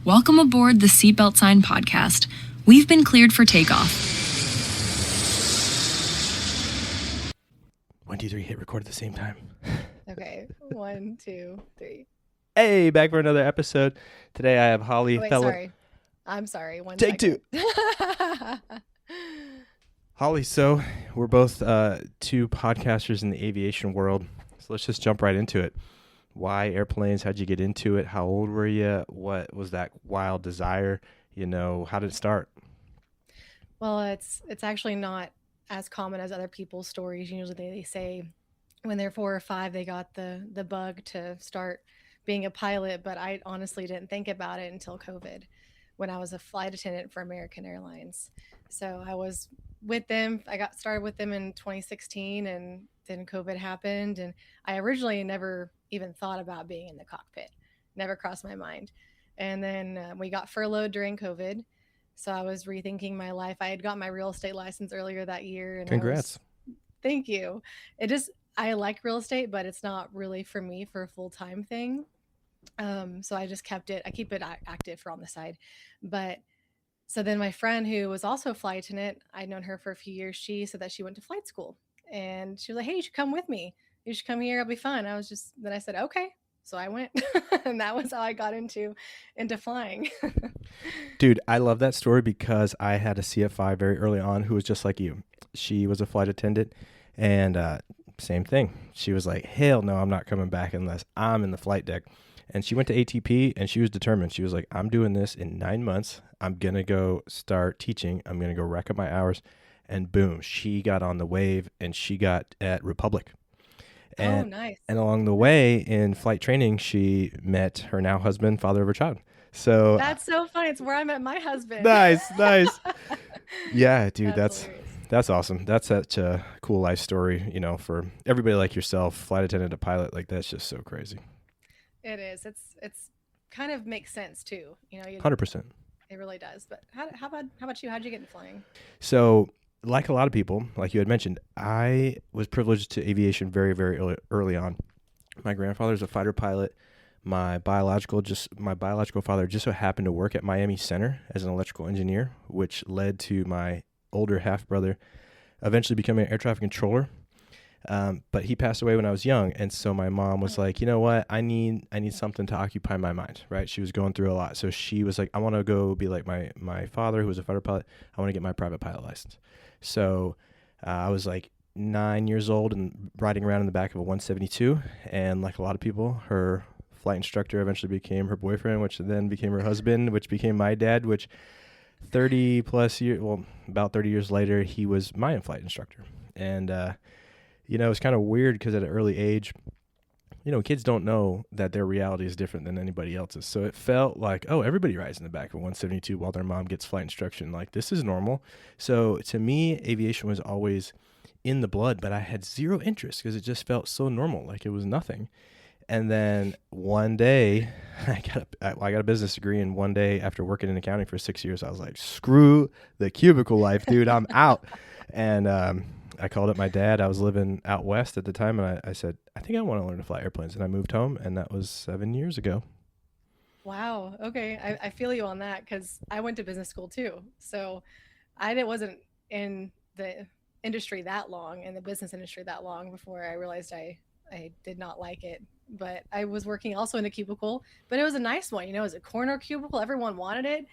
Welcome aboard the Seatbelt Sign podcast. We've been cleared for takeoff. 1, 2, 3, hit record at the same time. Okay, 1, 2, 3. Hey, back for another episode. Today I have Hollie. Oh, wait, sorry. I'm sorry. Take second. 2. Hollie, so we're both two podcasters in the aviation world. So let's just jump right into it. Why airplanes? How'd you get into it? How old were you? What was that wild desire? How did it start? Well, it's actually not as common as other people's stories. Usually they say when they're 4 or 5, they got the bug to start being a pilot. But I honestly didn't think about it until COVID, when I was a flight attendant for American Airlines. So I was with them. I got started with them in 2016, and then COVID happened. And I originally never even thought about being in the cockpit. Never crossed my mind. And then we got furloughed during COVID. So I was rethinking my life. I had got my real estate license earlier that year. And Congrats. Thank you. I like real estate, but it's not really for me for a full-time thing. So I just kept it. I keep it active for on the side. But so then my friend, who was also a flight attendant, I'd known her for a few years. She said that she went to flight school, and she was like, "Hey, you should come with me. You should come here. It'll be fun." Then I said, "Okay." So I went, and that was how I got into flying. Dude, I love that story because I had a CFI very early on who was just like you. She was a flight attendant, and same thing. She was like, "Hell no, I'm not coming back unless I'm in the flight deck." And she went to ATP, and she was determined. She was like, "I'm doing this in 9 months. I'm going to go start teaching. I'm going to go rack up my hours." And boom, she got on the wave, and she got at Republic. And, nice. And along the way in flight training, she met her now husband, father of her child. So that's so funny. It's where I met my husband. Nice. Yeah, dude, that's that's awesome. That's such a cool life story, for everybody like yourself, flight attendant to pilot. Like, that's just so crazy. It is. It's kind of makes sense too. 100%. It really does. But how about you? How'd you get into flying? So, like a lot of people, like you had mentioned, I was privileged to aviation very, very early on. My grandfather's a fighter pilot. My biological father just so happened to work at Miami Center as an electrical engineer, which led to my older half brother eventually becoming an air traffic controller. But he passed away when I was young, and so my mom was like, "You know what? I need something to occupy my mind." Right? She was going through a lot, so she was like, "I want to go be like my father, who was a fighter pilot. I want to get my private pilot license." So I was like 9 years old and riding around in the back of a 172, and like a lot of people, her flight instructor eventually became her boyfriend, which then became her husband, which became my dad, which about 30 years later, he was my in-flight instructor. And it was kind of weird because at an early age, kids don't know that their reality is different than anybody else's. So it felt like, oh, everybody rides in the back of a 172 while their mom gets flight instruction. Like, this is normal. So to me, aviation was always in the blood, but I had zero interest because it just felt so normal, like it was nothing. And then one day, I got a business degree, and one day after working in accounting for 6 years, I was like, screw the cubicle life, dude, I'm out. And I called up my dad. I was living out west at the time, and I said, "I think I want to learn to fly airplanes." And I moved home, and that was 7 years ago. Wow. Okay. I feel you on that, because I went to business school too. So I wasn't in the industry that long, in the business industry that long, before I realized I did not like it. But I was working also in a cubicle, but it was a nice one. It was a corner cubicle. Everyone wanted it.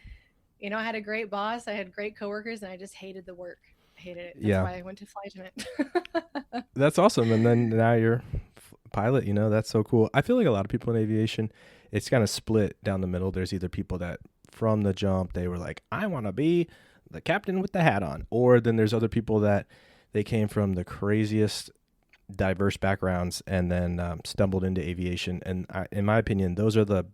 I had a great boss. I had great coworkers, and I just hated the work. I hated it. That's why I went to flight attendant. That's awesome. And then now you're a pilot, that's so cool. I feel like a lot of people in aviation, it's kind of split down the middle. There's either people that from the jump, they were like, "I want to be the captain with the hat on." Or then there's other people that they came from the craziest diverse backgrounds and then stumbled into aviation. And in my opinion, those are the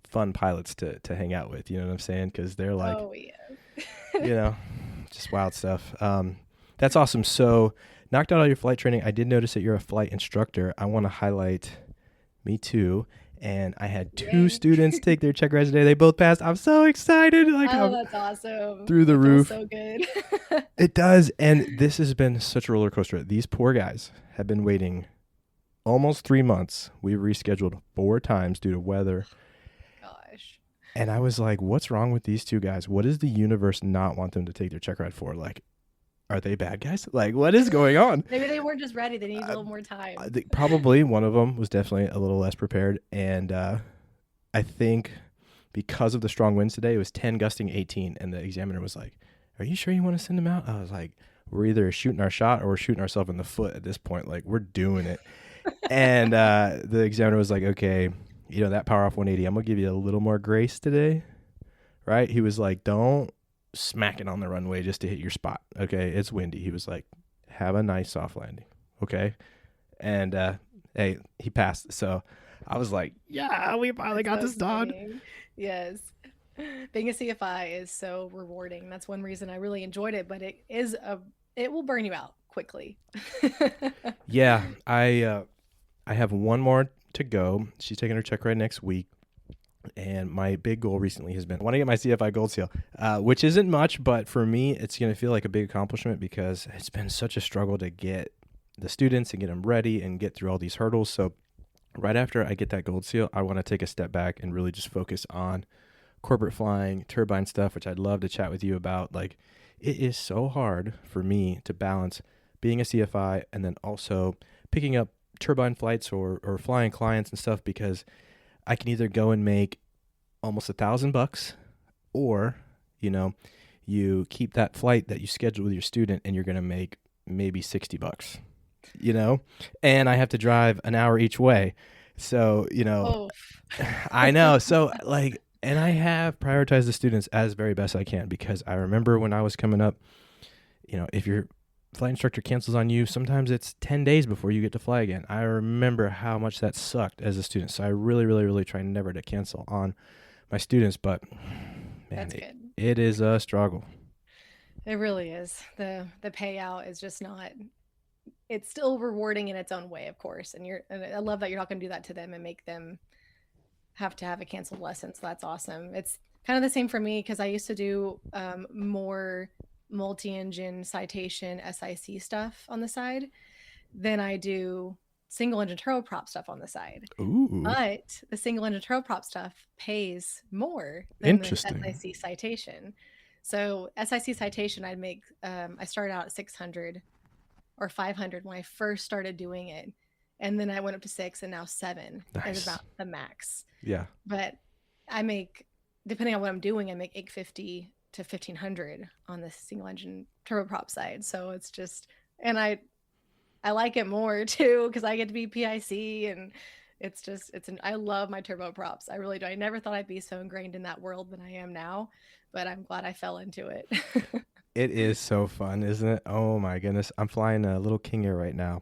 fun pilots to hang out with. You know what I'm saying? Because they're like, oh, yeah. Just wild stuff. That's awesome. So knocked out all your flight training. I did notice that you're a flight instructor. I want to highlight me too. And I had 2 students take their check rides today. They both passed. I'm so excited. That's awesome. Through the roof. So good. It does. And this has been such a roller coaster. These poor guys have been waiting almost 3 months. We've rescheduled 4 times due to weather. Gosh. And I was like, what's wrong with these two guys? What does the universe not want them to take their check ride for? Like, are they bad guys? Like, what is going on? Maybe they weren't just ready. They need a little more I time. think probably one of them was definitely a little less prepared. And I think because of the strong winds today, it was 10 gusting 18. And the examiner was like, are you sure you want to send them out? I was like, we're either shooting our shot or we're shooting ourselves in the foot at this point. Like, we're doing it. And the examiner was like, okay, you know, that power off 180, I'm going to give you a little more grace today. Right? He was like, don't smack it on the runway just to hit your spot. Okay. It's windy. He was like, have a nice soft landing. Okay. And hey, he passed. So I was like, yeah, we finally got this done. Exciting. Yes. Being a CFI is so rewarding. That's one reason I really enjoyed it, but it will burn you out quickly. Yeah. I have one more to go. She's taking her check ride next week. And my big goal recently has been I want to get my CFI Gold Seal, which isn't much, but for me, it's going to feel like a big accomplishment because it's been such a struggle to get the students and get them ready and get through all these hurdles. So right after I get that Gold Seal, I want to take a step back and really just focus on corporate flying, turbine stuff, which I'd love to chat with you about. Like, it is so hard for me to balance being a CFI and then also picking up turbine flights or flying clients and stuff because I can either go and make almost $1,000 or, you know, you keep that flight that you scheduled with your student and you're going to make maybe $60, you know, and I have to drive an hour each way. So, you know, I know. So like, and I have prioritized the students as very best I can because I remember when I was coming up, you know, if your flight instructor cancels on you, sometimes it's 10 days before you get to fly again. I remember how much that sucked as a student. So I really, really, really try never to cancel on my students, but man, it is a struggle. It really is. The payout is just not, it's still rewarding in its own way, of course. And I love that you're not going to do that to them and make them have to have a canceled lesson. So that's awesome. It's kind of the same for me because I used to do more multi-engine citation SIC stuff on the side than I do single engine turboprop stuff on the side. Ooh. But the single engine turboprop stuff pays more than the SIC citation. So SIC citation, I'd make, I started out at 600 or 500 when I first started doing it. And then I went up to 6 and now 7 is about the max. Yeah. But I make, depending on what I'm doing, I make 850 to 1500 on the single engine turboprop side. So it's just, and I like it more too because I get to be PIC and it's just, I love my turboprops. I really do. I never thought I'd be so ingrained in that world than I am now, but I'm glad I fell into it. It is so fun, isn't it? Oh my goodness. I'm flying a little King Air right now.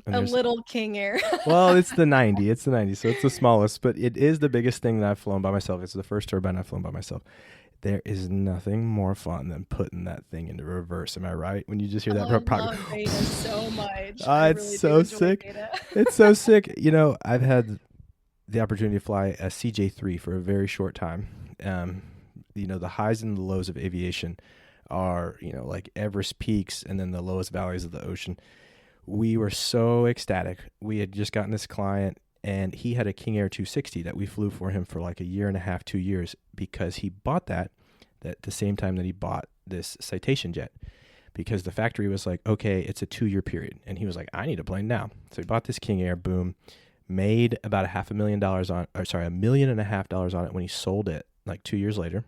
A little King Air. Well, it's the 90. It's the 90. So it's the smallest, but it is the biggest thing that I've flown by myself. It's the first turbine I've flown by myself. There is nothing more fun than putting that thing into reverse. Am I right? When you just hear that. I love Beta so much. It's really so sick. It's so sick. You know, I've had the opportunity to fly a CJ3 for a very short time. You know, the highs and the lows of aviation are, you know, like Everest peaks and then the lowest valleys of the ocean. We were so ecstatic. We had just gotten this client and he had a King Air 260 that we flew for him for like a year and a half, 2 years, because he bought that at the same time that he bought this Citation jet, because the factory was like, okay, it's a 2-year period. And he was like, I need a plane now. So he bought this King Air, boom, made about $500,000 on, or sorry, $1.5 million on it when he sold it like 2 years later,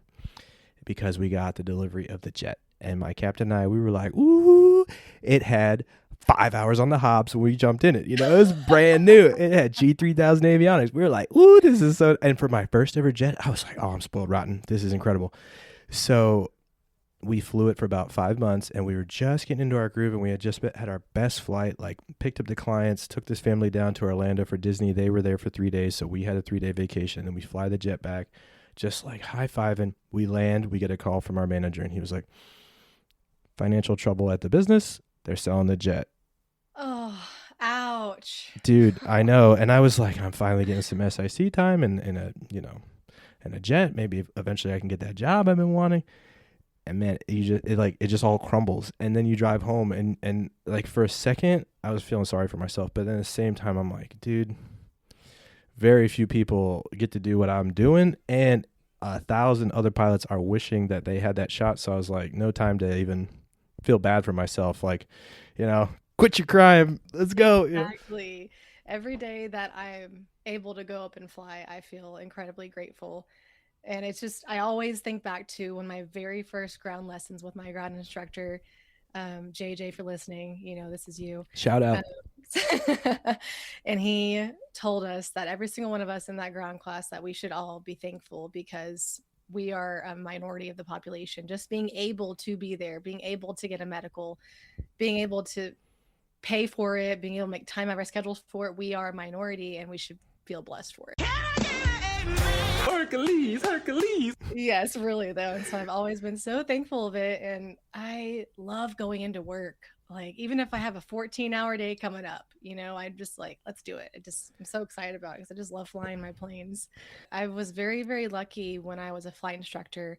because we got the delivery of the jet. And my captain and I, we were like, ooh, it had 5 hours on the hobs when we jumped in it. You know, it was brand new. It had G3000 avionics. We were like, ooh, this is so, and for my first ever jet, I was like, oh, I'm spoiled rotten. This is incredible. So we flew it for about 5 months and we were just getting into our groove and we had just had our best flight, like picked up the clients, took this family down to Orlando for Disney. They were there for 3 days. So we had a 3-day vacation and we fly the jet back, just like high-fiving. We land, we get a call from our manager and he was like, financial trouble at the business. They're selling the jet. Oh, ouch. Dude, I know. And I was like, I'm finally getting some SIC time and a, you know, and a jet. Maybe eventually I can get that job I've been wanting. And man, it just all crumbles. And then you drive home and like for a second I was feeling sorry for myself, but then at the same time I'm like, dude, very few people get to do what I'm doing. And 1,000 other pilots are wishing that they had that shot. So I was like, no time to even feel bad for myself. Like, quit your crime. Let's go. Exactly. Every day that I'm able to go up and fly, I feel incredibly grateful. And it's just, I always think back to when my very first ground lessons with my ground instructor, JJ, for listening, this is you. Shout out. And he told us that every single one of us in that ground class that we should all be thankful because we are a minority of the population. Just being able to be there, being able to get a medical, being able to pay for it, being able to make time out of our schedules for it. We are a minority and we should feel blessed for it. Hercules. Yes, really though. And so I've always been so thankful of it. And I love going into work. Like, even if I have a 14-hour day coming up, I'm just like, let's do it. I'm so excited about it because I just love flying my planes. I was very, very lucky when I was a flight instructor.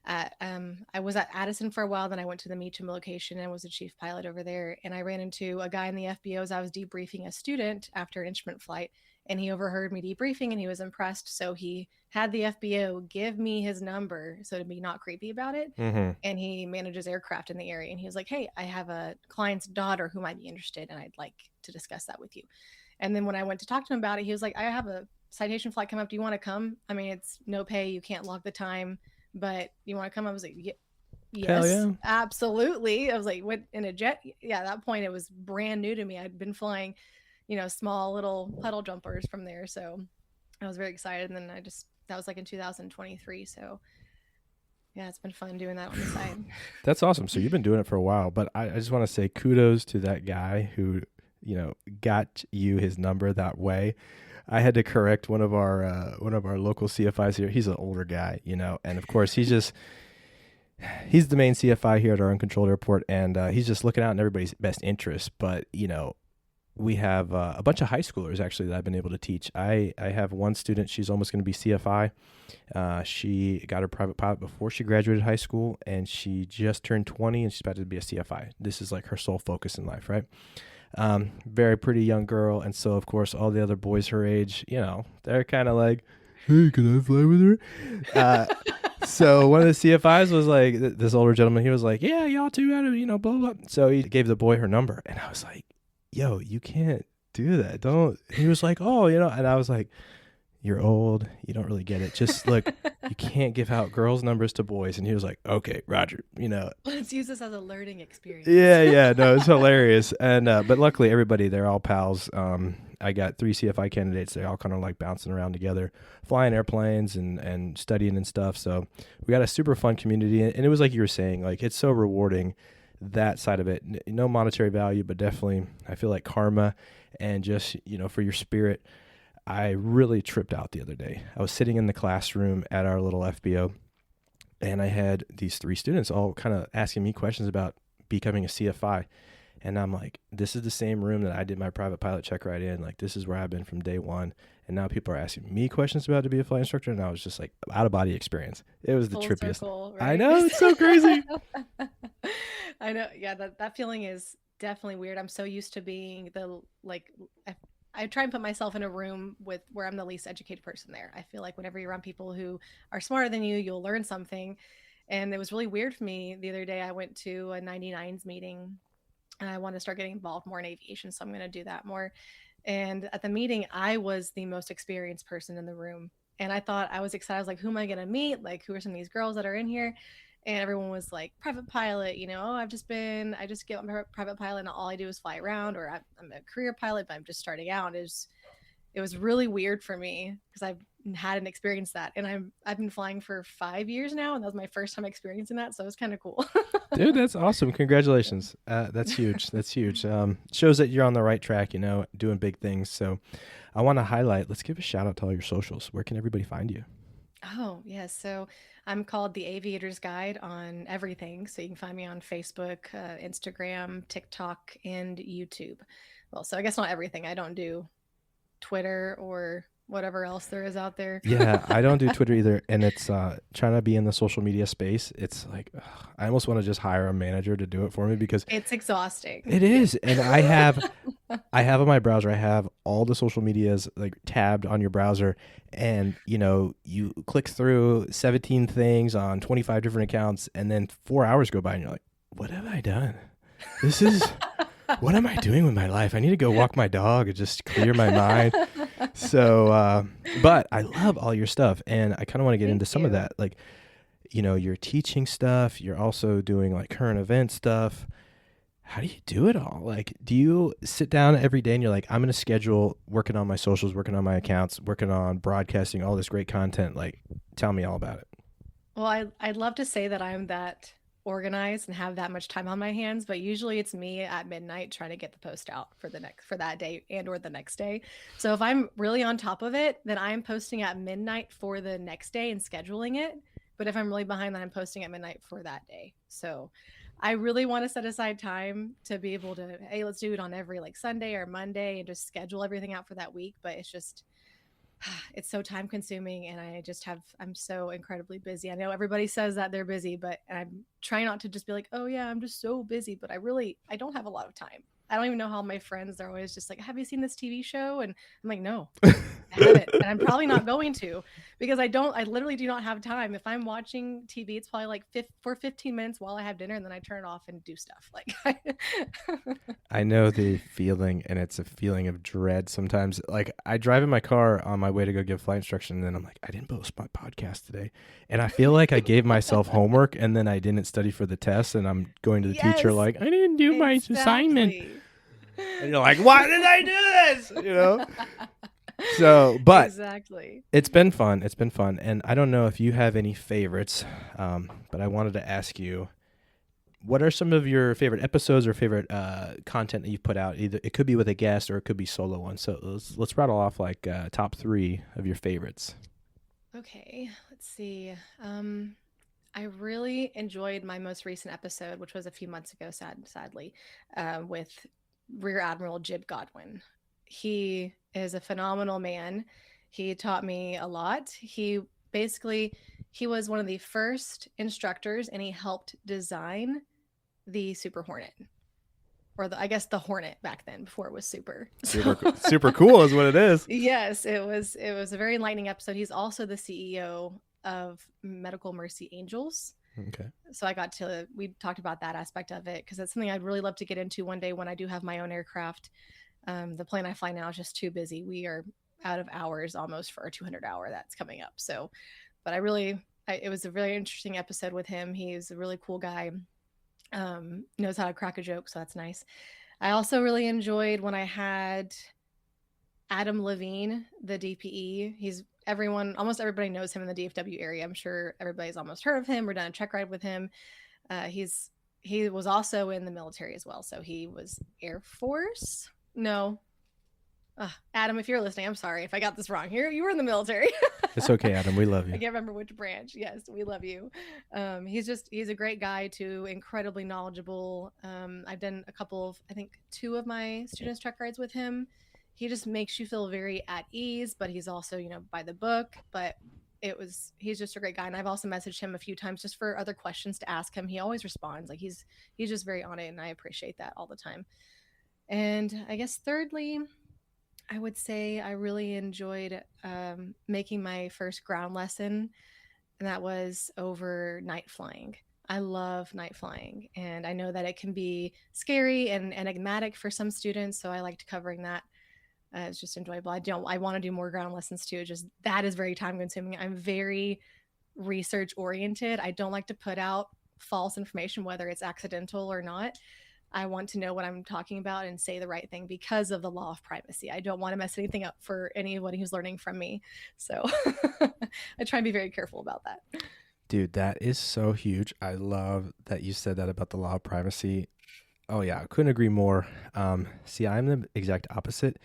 I was at Addison for a while, then I went to the Meacham location and was a chief pilot over there. And I ran into a guy in the FBO as I was debriefing a student after an instrument flight, and he overheard me debriefing and he was impressed. So he had the FBO give me his number so to be not creepy about it. Mm-hmm. And he manages aircraft in the area. And he was like, hey, I have a client's daughter who might be interested and I'd like to discuss that with you. And then when I went to talk to him about it, he was like, I have a citation flight coming up. Do you want to come? I mean, it's no pay. You can't log the time. But you want to come? I was like, yes, yeah. Absolutely. I was like, what, in a jet? Yeah, at that point, it was brand new to me. I'd been flying, small little puddle jumpers from there. So I was very excited. And then that was like in 2023. So yeah, it's been fun doing that on the side. That's awesome. So you've been doing it for a while, but I just want to say kudos to that guy who, got you his number that way. I had to correct one of our local CFIs here. He's an older guy, and of course he's the main CFI here at our uncontrolled airport, and he's just looking out in everybody's best interest. But we have a bunch of high schoolers actually that I've been able to teach. I have one student. She's almost going to be CFI. She got her private pilot before she graduated high school, and she just turned 20, and she's about to be a CFI. This is like her sole focus in life, right? Very pretty young girl. And so, of course, all the other boys her age, they're kind of like, hey, can I fly with her? So one of the CFIs was like, this older gentleman, he was like, yeah, y'all two out of, blah, blah. So he gave the boy her number. And I was like, yo, you can't do that. Don't. He was like, oh, and I was like, you're old. You don't really get it. Just look, you can't give out girls' numbers to boys. And he was like, okay, Roger, Let's use this as a learning experience. Yeah. No, it's hilarious. And, but luckily everybody, they're all pals. I got 3 CFI candidates. They all kind of like bouncing around together, flying airplanes and studying and stuff. So we got a super fun community. And it was like you were saying, like, it's so rewarding, that side of it. No monetary value, but definitely I feel like karma and just, for your spirit. I really tripped out the other day. I was sitting in the classroom at our little FBO, and I had these 3 students all kind of asking me questions about becoming a CFI. And I'm like, this is the same room that I did my private pilot check ride in. Like, this is where I've been from day one. And now people are asking me questions about to be a flight instructor. And I was just like, out of body experience. It was the Full trippiest. circle, right? I know, it's so crazy. I know. Yeah, that feeling is definitely weird. I'm so used to being I try and put myself in a room where I'm the least educated person there. I feel like whenever you're around people who are smarter than you, you'll learn something. And it was really weird for me. The other day, I went to a 99s meeting and I want to start getting involved more in aviation. So I'm going to do that more. And at the meeting, I was the most experienced person in the room. And I thought, I was excited. I was like, who am I going to meet? Like, who are some of these girls that are in here? And everyone was like, private pilot, oh, I just get my private pilot and all I do is fly around, or I'm a career pilot, but I'm just starting out. It was really weird for me because I've hadn't experienced that. And I've been flying for 5 years now. And that was my first time experiencing that. So it was kind of cool. Dude, that's awesome. Congratulations. That's huge. That's huge. Shows that you're on the right track, doing big things. So I want to highlight, let's give a shout out to all your socials. Where can everybody find you? Oh, yes. So I'm called the Aviator's Guide on everything. So you can find me on Facebook, Instagram, TikTok, and YouTube. Well, so I guess not everything. I don't do Twitter or whatever else there is out there. Yeah, I don't do Twitter either, and it's trying to be in the social media space. It's like I almost want to just hire a manager to do it for me because It's exhausting. it is. And I have on my browser, I have all the social medias like tabbed on your browser, and you click through 17 things on 25 different accounts, and then 4 hours go by, and you're like, what have I done? This is what am I doing with my life? I need to go walk my dog and just clear my mind. So, but I love all your stuff, and I kind of want to get into some of that. Like, you're teaching stuff. You're also doing like current event stuff. How do you do it all? Like, do you sit down every day and you're like, I'm going to schedule working on my socials, working on my accounts, working on broadcasting all this great content? Like, tell me all about it. Well, I'd love to say that I'm that organized and have that much time on my hands, but usually it's me at midnight trying to get the post out for that day and or the next day. So if I'm really on top of it, then I'm posting at midnight for the next day and scheduling it. But if I'm really behind, then I'm posting at midnight for that day. So I really want to set aside time to be able to, hey, let's do it on every like Sunday or Monday and just schedule everything out for that week. But it's so time consuming, and I'm so incredibly busy. I know everybody says that they're busy, but I'm trying not to just be like, oh yeah, I'm just so busy, but I don't have a lot of time. I don't even know how my friends are always just like, have you seen this TV show? And I'm like, no, I haven't. And I'm probably not going to, because I literally do not have time. If I'm watching TV, it's probably like for 15 minutes while I have dinner, and then I turn it off and do stuff. Like, I know the feeling, and it's a feeling of dread sometimes. Like, I drive in my car on my way to go give flight instruction, and then I'm like, I didn't post my podcast today. And I feel like I gave myself homework, and then I didn't study for the test, and I'm going to the teacher like, I didn't do my assignment. And you're like, why did I do this? So, but exactly. It's been fun. It's been fun. And I don't know if you have any favorites, but I wanted to ask you, what are some of your favorite episodes or favorite content that you've put out? Either it could be with a guest or it could be solo one. So let's rattle off like top 3 of your favorites. Okay, let's see. I really enjoyed my most recent episode, which was a few months ago, sadly, with Rear Admiral Jib Godwin. He is a phenomenal man. He taught me a lot. He was one of the first instructors, and he helped design the Super Hornet, or the Hornet back then, before it was super. Super cool is what it is. Yes, it was a very enlightening episode. He's also the CEO of Medical Mercy Angels. Okay. So we talked about that aspect of it, because that's something I'd really love to get into one day when I do have my own aircraft. The plane I fly now is just too busy. We are out of hours almost for our 200 hour that's coming up. So, but it was a really interesting episode with him. He's a really cool guy. Knows how to crack a joke. So that's nice. I also really enjoyed when I had Adam Levine, the DPE. Almost everybody knows him in the DFW area. I'm sure everybody's almost heard of him or done a check ride with him. He was also in the military as well. So he was Air Force. No. Adam, if you're listening, I'm sorry if I got this wrong. You were in the military. It's okay, Adam. We love you. I can't remember which branch. Yes, we love you. He's a great guy too, incredibly knowledgeable. I've done a couple of, I think 2 of my students' check rides with him. He just makes you feel very at ease, but he's also, by the book, but he's just a great guy. And I've also messaged him a few times just for other questions to ask him. He always responds. Like he's just very on it, and I appreciate that all the time. And I guess thirdly, I would say I really enjoyed making my first ground lesson, and that was over night flying. I love night flying, and I know that it can be scary and enigmatic for some students, so I liked covering that. It's just enjoyable. I want to do more ground lessons too. Just that is very time consuming. I'm very research oriented. I don't like to put out false information, whether it's accidental or not. I want to know what I'm talking about and say the right thing because of the law of privacy. I don't want to mess anything up for anybody who's learning from me. So I try and be very careful about that. Dude, that is so huge. I love that you said that about the law of privacy. Oh yeah, I couldn't agree more. See, I'm the exact opposite.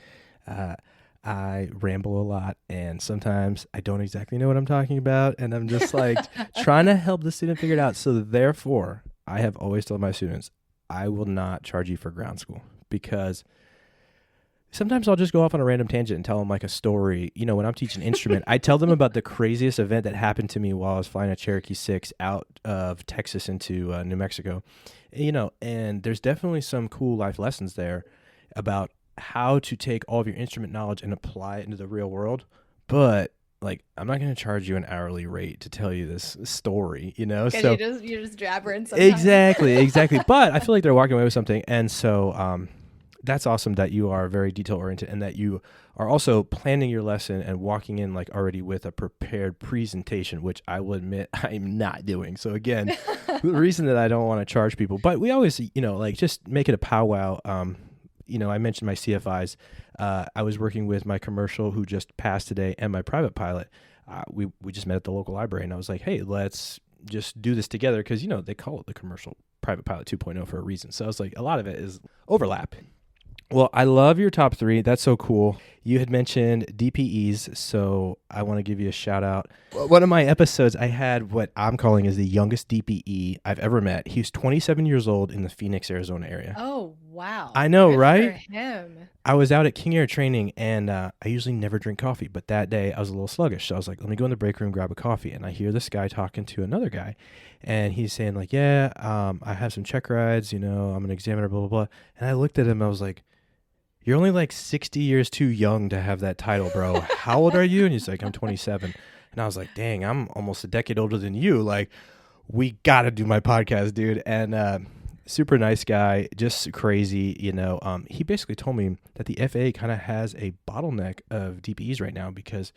I ramble a lot, and sometimes I don't exactly know what I'm talking about, and I'm just like trying to help the student figure it out. So therefore, I have always told my students, I will not charge you for ground school, because Sometimes I'll just go off on a random tangent and tell them like a story. You know, when I'm teaching instrument, I tell them about the craziest event that happened to me while I was flying a Cherokee 6 out of Texas into New Mexico. You know, and there's definitely some cool life lessons there about how to take all of your instrument knowledge and apply it into the real world. But like, I'm not going to charge you an hourly rate to tell you this story, you know? Because So you're just jabbering sometimes. exactly. But I feel like they're walking away with something. And so, that's awesome that you are very detail oriented and that you are also planning your lesson and walking in like already with a prepared presentation, which I will admit I'm not doing. So again, the reason that I don't want to charge people, but we always, you know, like just make it a powwow. You know, I mentioned my CFIs. I was working with my commercial who just passed today and my private pilot. We just met at the local library and I was like, hey, let's just do this together. Cause you know, they call it the commercial private pilot 2.0 for a reason. So I was like, a lot of it is overlap. Well, I love your top 3. That's so cool. You had mentioned DPEs, so I want to give you a shout out. One of my episodes, I had what I'm calling is the youngest DPE I've ever met. He's 27 years old in the Phoenix, Arizona area. Oh, wow. I know, Good right? For him. I was out at King Air training, and I usually never drink coffee, but that day I was a little sluggish. So I was like, let me go in the break room, grab a coffee. And I hear this guy talking to another guy, and he's saying like, yeah, I have some check rides, you know, I'm an examiner, blah, blah, blah. And I looked at him, I was like, you're only like 60 years too young to have that title, bro. How old are you? And he's like, I'm 27. And I was like, dang, I'm almost a decade older than you. Like, we got to do my podcast, dude. And super nice guy, just crazy, you know. He basically told me that the FAA kind of has a bottleneck of DPEs right now because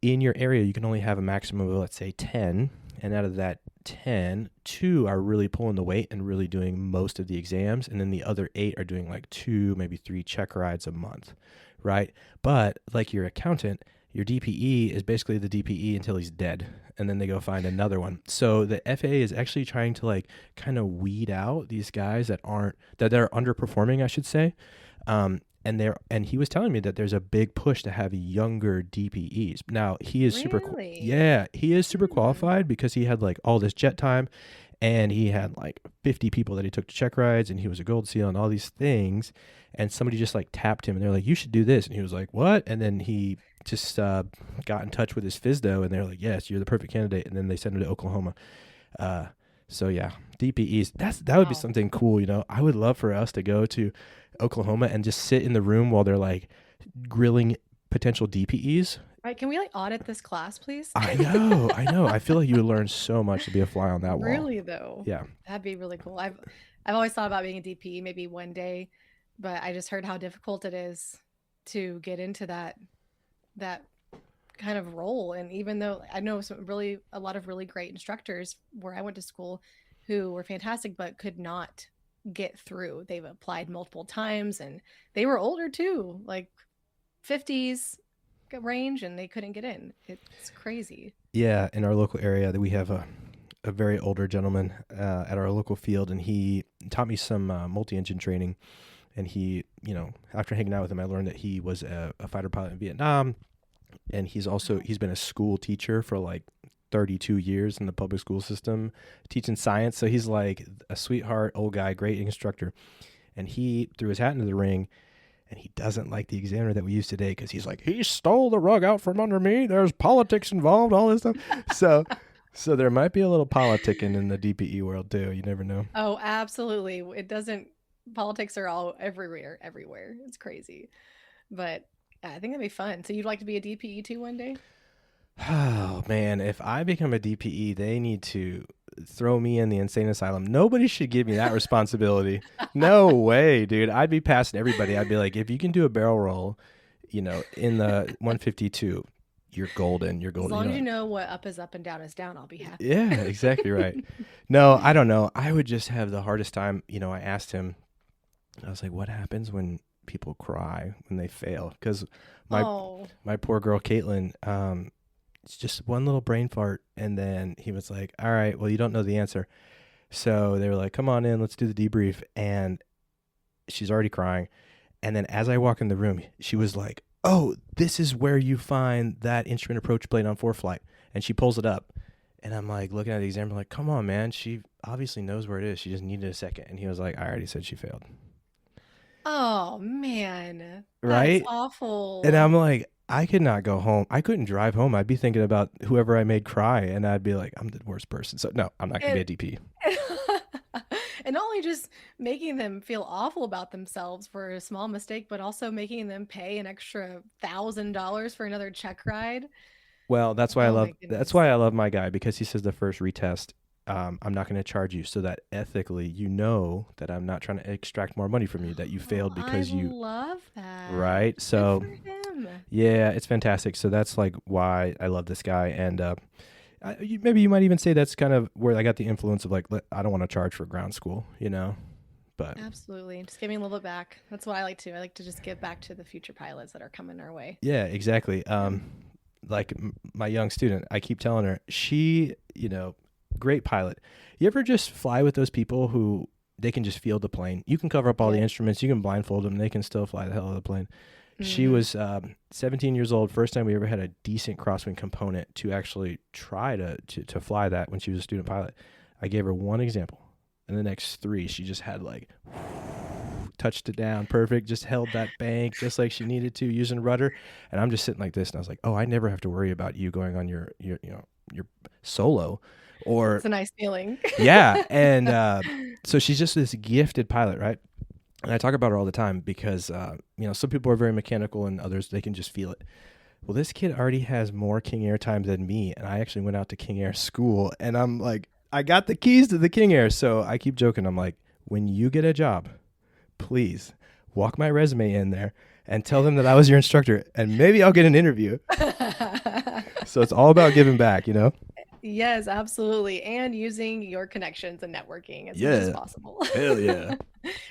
in your area, you can only have a maximum of, let's say, 10. And out of that 10, 2 are really pulling the weight and really doing most of the exams. And then the other 8 are doing like 2, maybe 3 check rides a month, right? But like your accountant, your DPE is basically the DPE until he's dead. And then they go find another one. So the FAA is actually trying to like kind of weed out these guys that are underperforming, I should say. And he was telling me that there's a big push to have younger DPEs. Now he is Really? he is super qualified because he had like all this jet time, and he had like 50 people that he took to check rides, and he was a gold seal and all these things. And somebody just like tapped him, and they're like, "You should do this," and he was like, "What?" And then he just got in touch with his FSDO, and they're like, "Yes, you're the perfect candidate." And then they sent him to Oklahoma. So yeah, DPEs. That would be something cool, you know. I would love for us to go to Oklahoma and just sit in the room while they're like grilling potential DPEs. All right, can we like audit this class, please? I know. I feel like you would learn so much to be a fly on that wall. Really though? Yeah. That'd be really cool. I've always thought about being a DPE maybe one day, but I just heard how difficult it is to get into that kind of role. And even though I know a lot of really great instructors where I went to school who were fantastic but could not get through. They've applied multiple times and they were older too, like 50s range, and they couldn't get in. It's crazy. Yeah, in our local area, we have a very older gentleman at our local field, and he taught me some multi-engine training. And he, you know, after hanging out with him, I learned that he was a fighter pilot in Vietnam, and he's been a school teacher for like 32 years in the public school system teaching science. So he's like a sweetheart old guy, great instructor. And he threw his hat into the ring, and he doesn't like the examiner that we use today because he's like, he stole the rug out from under me. There's politics involved, all this stuff. So there might be a little politicking in the DPE world too. You never know. Oh, absolutely. Politics are all everywhere. It's crazy. But I think that'd be fun. So you'd like to be a DPE too one day? Oh man, if I become a DPE, they need to throw me in the insane asylum. Nobody should give me that responsibility. No way, dude. I'd be passing everybody. I'd be like, if you can do a barrel roll, you know, in the 152, you're golden. You're golden. As long as you know what up is up and down is down, I'll be happy. Yeah, exactly right. No, I don't know. I would just have the hardest time. You know, I asked him, I was like, what happens when people cry when they fail? Because my poor girl, Caitlin, it's just one little brain fart. And then he was like, all right, well, you don't know the answer. So they were like, come on in, let's do the debrief. And she's already crying. And then as I walk in the room, she was like, oh, this is where you find that instrument approach plate on ForeFlight. And she pulls it up. And I'm like looking at the examiner like, come on, man. She obviously knows where it is. She just needed a second. And he was like, I already said she failed. Oh man, that's right? And awful. I'm like, I could not go home. I couldn't drive home. I'd be thinking about whoever I made cry, and I'd be like, I'm the worst person. So no, I'm not gonna be And a DP. and not only just making them feel awful about themselves for a small mistake, but also making them pay an extra $1,000 for another check ride. Well, Oh my that's goodness. why I love my guy, because he says the first retest, I'm not going to charge you, so that ethically you know that I'm not trying to extract more money from you, that you Oh, failed I because you love that. right. Good So for him. yeah, it's fantastic. So that's like why I love this guy, and maybe you might even say that's kind of where I got the influence of like I don't want to charge for ground school, but Absolutely. Just giving a little bit back. That's what I like to. I like to just give back to the future pilots that are coming our way. yeah, exactly. Yeah. Like my young student, I keep telling her, she, great pilot. You ever just fly with those people who they can just feel the plane? You can cover up all the Yes. instruments, you can blindfold them, they can still fly the hell out of the plane. She Mm-hmm. was 17 years old, first time we ever had a decent crosswind component to actually try to fly that when she was a student pilot. I gave her one example. And the next three, she just had like touched it down perfect, just held that bank just like she needed to using rudder. And I'm just sitting like this, and I was like, oh, I never have to worry about you going on your solo It's or a nice feeling. yeah. And so she's just this gifted pilot, right? And I talk about her all the time because some people are very mechanical and others they can just feel it. Well, this kid already has more King Air time than me, and I actually went out to King Air school, and I'm like, I got the keys to the King Air. So I keep joking, I'm like, when you get a job, please walk my resume in there and tell them that I was your instructor, and maybe I'll get an interview. So it's all about giving back. Yes, absolutely. And using your connections and networking as much as Yeah. possible. Hell yeah.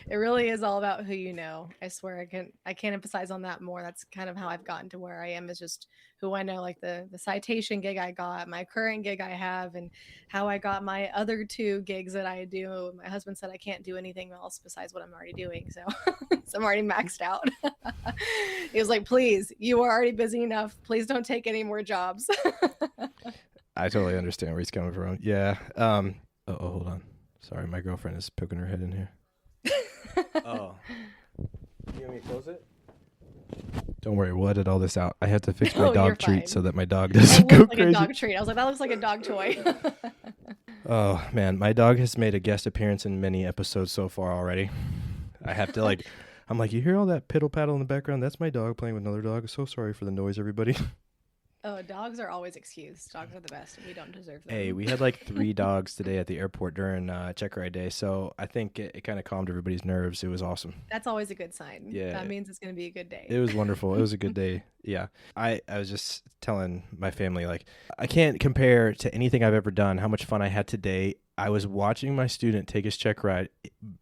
It really is all about who you know. I swear I can't emphasize on that more. That's kind of how I've gotten to where I am, is just who I know, like the citation gig I got, my current gig I have, and how I got my other two gigs that I do. My husband said I can't do anything else besides what I'm already doing. So, so I'm already maxed out. He was like, please, you are already busy enough. Please don't take any more jobs. I totally understand where he's coming from. Yeah. Hold on. Sorry, my girlfriend is poking her head in here. Oh. You want me to close it? Don't worry, we'll edit all this out. I have to fix my No, you're dog treat so fine. that my dog It doesn't go looked like a crazy. dog treat. I was like, that looks like a dog toy. Oh man, my dog has made a guest appearance in many episodes so far already. I have to I'm like, you hear all that piddle paddle in the background? That's my dog playing with another dog. So sorry for the noise, everybody. Oh, dogs are always excused. Dogs are the best, and we don't deserve Hey, them. we had like 3 dogs today at the airport during check ride day, so I think it kind of calmed everybody's nerves. It was awesome. That's always a good sign. Yeah, That means it's going to be a good day. it was wonderful. It was a good day. Yeah. I was just telling my family, like, I can't compare to anything I've ever done how much fun I had today. I was watching my student take his check ride,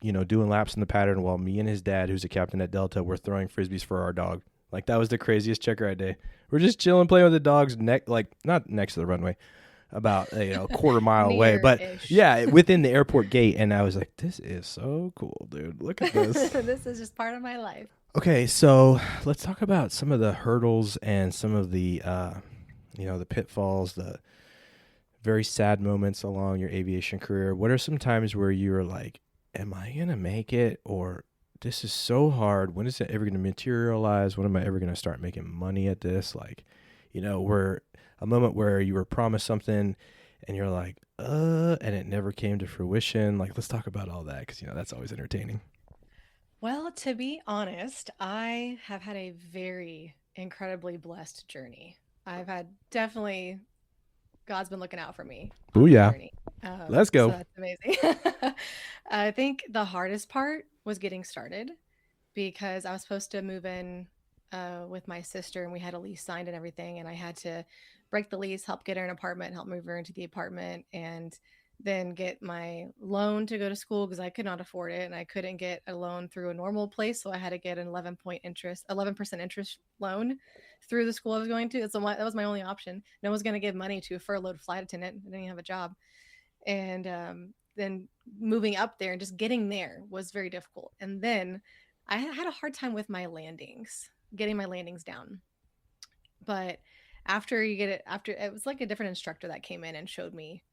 doing laps in the pattern while me and his dad, who's a captain at Delta, were throwing frisbees for our dog. Like, that was the craziest check ride day. We're just chilling, playing with the dogs, not next to the runway, about a quarter mile away, but Near-ish. yeah, within the airport gate. And I was like, this is so cool, dude. Look at this. This is just part of my life. Okay, so let's talk about some of the hurdles and some of the pitfalls, the very sad moments along your aviation career. What are some times where you were like, am I going to make it? Or this is so hard. When is it ever going to materialize? When am I ever going to start making money at this? Like, where a moment where you were promised something and you're like, and it never came to fruition. Like, let's talk about all that because, that's always entertaining. Well, to be honest, I have had a very incredibly blessed journey. I've had definitely God's been looking out for me on my Booyah. journey. Let's So go. that's amazing. I think the hardest part was getting started because I was supposed to move in with my sister and we had a lease signed and everything. And I had to break the lease, help get her an apartment, help move her into the apartment, and then get my loan to go to school because I could not afford it and I couldn't get a loan through a normal place. So I had to get an 11% interest loan through the school I was going to. That was my only option. No one's going to give money to a furloughed flight attendant. I didn't even have a job. And then moving up there and just getting there was very difficult. And then I had a hard time with my landings, getting my landings down. But after it was like a different instructor that came in and showed me.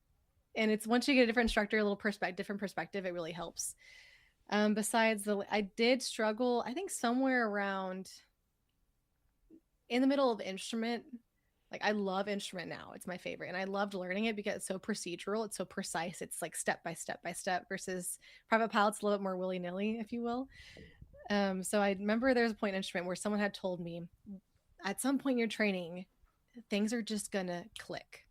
And it's once you get a different instructor, a little different perspective, it really helps. Besides I did struggle, I think somewhere around in the middle of instrument. Like I love instrument now. It's my favorite. And I loved learning it because it's so procedural. It's so precise. It's like step by step by step versus private pilot's a little bit more willy-nilly, if you will. So I remember there was a point in instrument where someone had told me at some point in your training, things are just gonna click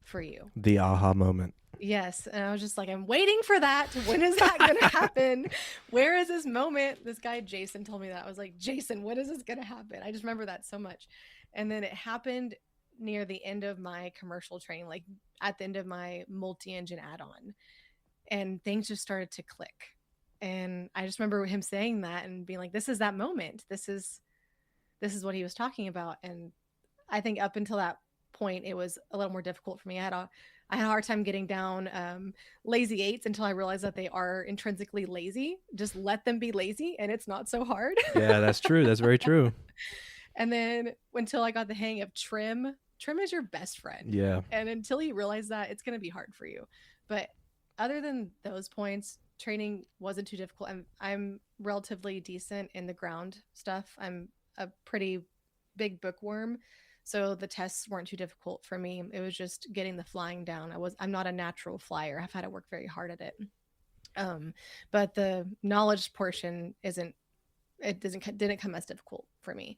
for you. The aha moment. Yes. And I was just like, I'm waiting for that. When is that going to happen? Where is this moment? This guy, Jason, told me that. I was like, Jason, when is this going to happen? I just remember that so much. And then it happened near the end of my commercial training, like at the end of my multi-engine add-on. And things just started to click. And I just remember him saying that and being like, this is that moment. This is what he was talking about. And I think up until that point, it was a little more difficult for me. I had a hard time getting down lazy eights until I realized that they are intrinsically lazy. Just let them be lazy and it's not so hard. Yeah, that's true. That's very true. And then until I got the hang of trim is your best friend. Yeah. And until you realize that, it's going to be hard for you. But other than those points, training wasn't too difficult. I'm relatively decent in the ground stuff. I'm a pretty big bookworm. So the tests weren't too difficult for me. It was just getting the flying down. I'm not a natural flyer. I've had to work very hard at it. But the knowledge portion didn't come as difficult for me.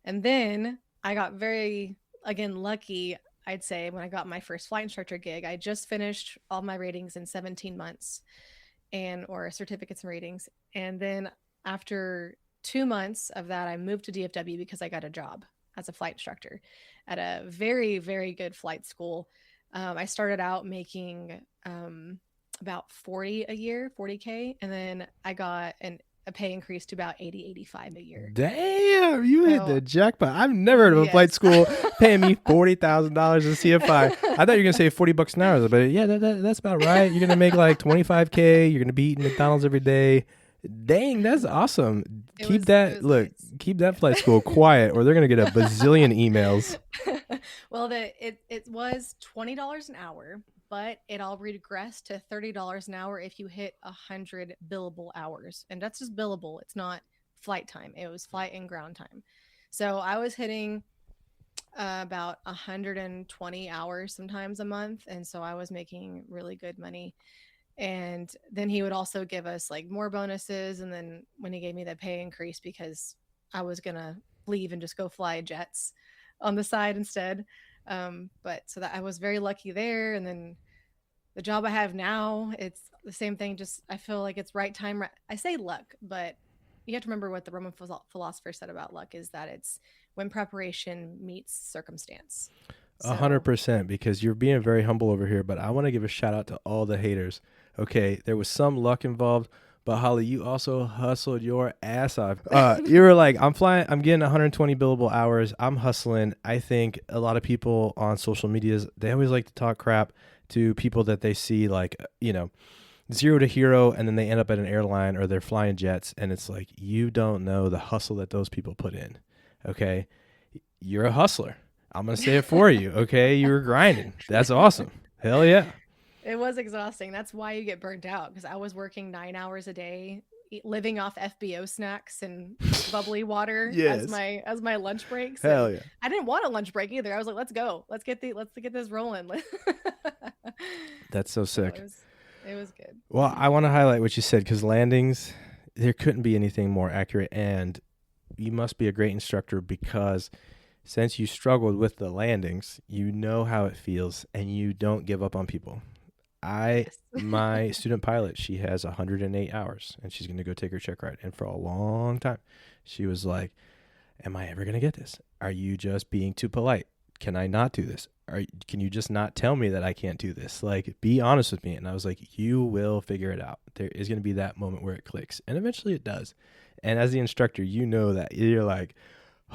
And then I got very, again, lucky, I'd say, when I got my first flight instructor gig. I just finished all my ratings in 17 months or certificates and ratings. And then after 2 months of that, I moved to DFW because I got a job as a flight instructor at a very, very good flight school. I started out making about $40K, and then I got a pay increase to about $85 a year. Damn, you hit the jackpot. I've never heard of a flight school paying me $40,000 in CFI. I thought you were gonna say $40 an hour, but yeah, that's about right. You're gonna make like $25K. You're gonna be eating McDonald's every day. Dang, that's awesome. Keep that flight school quiet or they're going to get a bazillion emails. Well, it was $20 an hour, but it all regressed to $30 an hour if you hit 100 billable hours. And that's just billable. It's not flight time. It was flight and ground time. So I was hitting about 120 hours sometimes a month. And so I was making really good money. And then he would also give us like more bonuses. And then when he gave me the pay increase, because I was going to leave and just go fly jets on the side instead. But so that I was very lucky there. And then the job I have now, it's the same thing. Just, I feel like it's right time. I say luck, but you have to remember what the Roman philosopher said about luck is that it's when preparation meets circumstance. 100%, because you're being very humble over here, but I want to give a shout out to all the haters. Okay, there was some luck involved, but Hollie, you also hustled your ass off. You were like, I'm getting 120 billable hours. I'm hustling. I think a lot of people on social medias, they always like to talk crap to people that they see like, zero to hero, and then they end up at an airline or they're flying jets, and it's like, you don't know the hustle that those people put in. Okay, you're a hustler. I'm going to say it for you, okay? You were grinding. That's awesome. Hell yeah. It was exhausting. That's why you get burnt out, because I was working 9 hours a day, living off FBO snacks and bubbly water as my lunch breaks. Hell yeah. I didn't want a lunch break either. I was like, let's go. Let's get this rolling. That's so sick. It was good. Well, I want to highlight what you said, because landings, there couldn't be anything more accurate, and you must be a great instructor because since you struggled with the landings, you know how it feels and you don't give up on people. My student pilot, she has 108 hours and she's going to go take her check ride. And for a long time, she was like, am I ever going to get this? Are you just being too polite? Can I not do this? Can you just not tell me that I can't do this? Like, be honest with me. And I was like, you will figure it out. There is going to be that moment where it clicks. And eventually it does. And as the instructor, you know that you're like,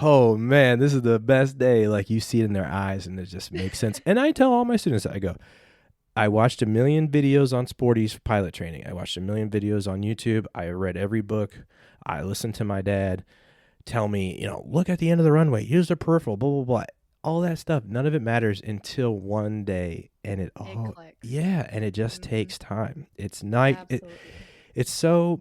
oh man, this is the best day. Like, you see it in their eyes and it just makes sense. And I tell all my students that, I go, I watched a million videos on Sporty's pilot training. I watched a million videos on YouTube. I read every book. I listened to my dad tell me, look at the end of the runway, use the peripheral, blah, blah, blah. All that stuff. None of it matters until one day. And it clicks. Yeah. And it just takes time. It's not, it's so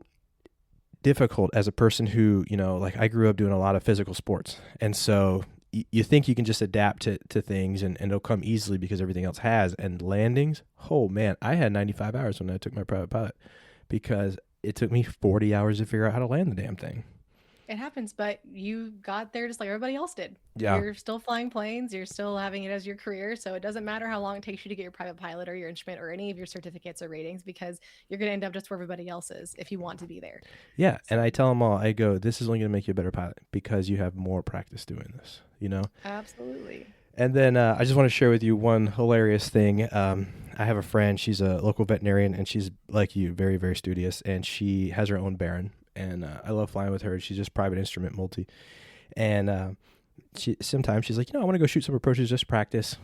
difficult as a person who, like I grew up doing a lot of physical sports. And so you think you can just adapt to things and it'll come easily because everything else has. And landings, oh man, I had 95 hours when I took my private pilot because it took me 40 hours to figure out how to land the damn thing. It happens, but you got there just like everybody else did. Yeah. You're still flying planes. You're still having it as your career. So it doesn't matter how long it takes you to get your private pilot or your instrument or any of your certificates or ratings, because you're going to end up just where everybody else is if you want to be there. Yeah. And I tell them all, I go, this is only going to make you a better pilot because you have more practice doing this, Absolutely. And then I just want to share with you one hilarious thing. I have a friend, she's a local veterinarian, and she's like you, very, very studious, and she has her own Baron. And I love flying with her. She's just private instrument multi. And sometimes she's like, I want to go shoot some approaches, just practice.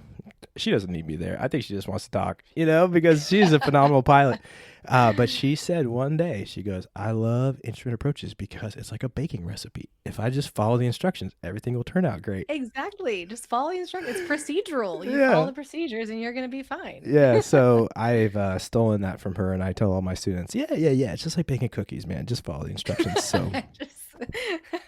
She doesn't need me there. I think she just wants to talk, because she's a phenomenal pilot. But she said one day, she goes, I love instrument approaches because it's like a baking recipe. If I just follow the instructions, everything will turn out great. Exactly. Just follow the instructions. It's procedural. You Yeah. follow the procedures and you're going to be fine. Yeah. So I've stolen that from her, and I tell all my students, yeah. It's just like baking cookies, man. Just follow the instructions. So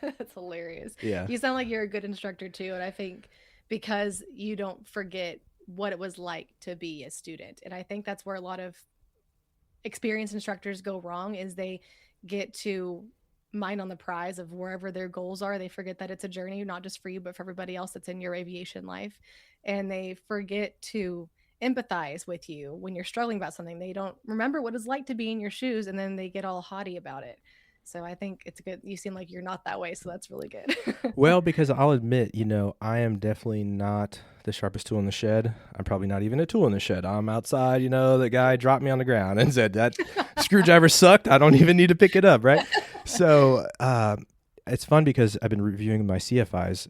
That's hilarious. yeah. You sound like you're a good instructor too. And I think because you don't forget what it was like to be a student. And I think that's where a lot of experienced instructors go wrong, is they get to mind on the prize of wherever their goals are. They forget that it's a journey, not just for you, but for everybody else that's in your aviation life. And they forget to empathize with you when you're struggling about something. They don't remember what it's like to be in your shoes, and then they get all haughty about it. So I think it's good. You seem like you're not that way, so that's really good. Well, because I'll admit, I am definitely not the sharpest tool in the shed. I'm probably not even a tool in the shed. I'm outside, the guy dropped me on the ground and said, that screwdriver sucked. I don't even need to pick it up, right? So it's fun because I've been reviewing my CFIs,